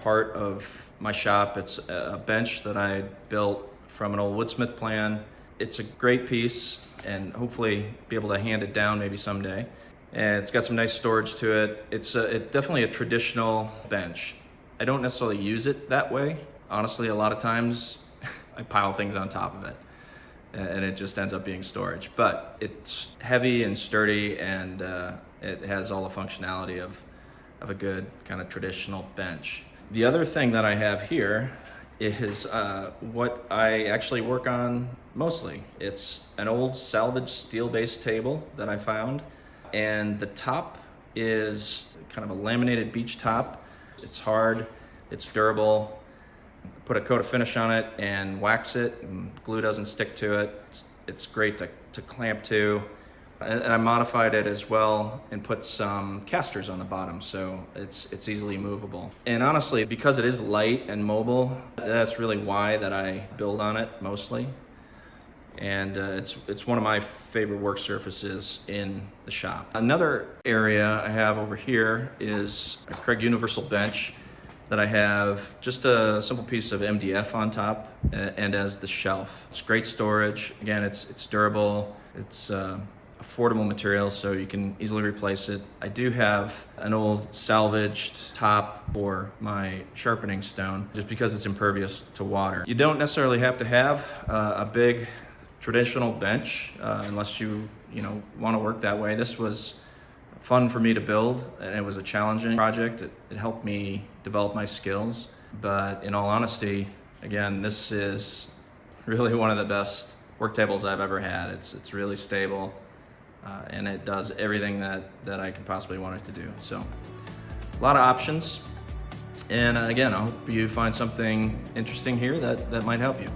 part of my shop. It's a bench that I built from an old woodsmith plan. It's a great piece and hopefully be able to hand it down maybe someday. And it's got some nice storage to it. It's definitely a traditional bench. I don't necessarily use it that way. Honestly, a lot of times I pile things on top of it and it just ends up being storage. But it's heavy and sturdy, and it has all the functionality of a good kind of traditional bench. The other thing that I have here is what I actually work on mostly. It's an old salvaged steel-based table that I found, and the top is kind of a laminated beech top. It's hard, it's durable. Put a coat of finish on it and wax it, and glue doesn't stick to it. It's great to clamp to. And I modified it as well and put some casters on the bottom, so it's easily movable. And honestly, because it is light and mobile, that's really why that I build on it mostly. And it's one of my favorite work surfaces in the shop. Another area I have over here is a Craig Universal bench that I have just a simple piece of MDF on top and as the shelf. It's great storage. Again, it's durable. It's affordable material, so you can easily replace it. I do have an old salvaged top for my sharpening stone just because it's impervious to water. You don't necessarily have to have a big traditional bench unless you want to work that way. This was fun for me to build, and it was a challenging project. It helped me develop my skills, but in all honesty, again, this is really one of the best work tables I've ever had. It's really stable, and it does everything that I could possibly want it to do. So a lot of options, and again, I hope you find something interesting here that might help you.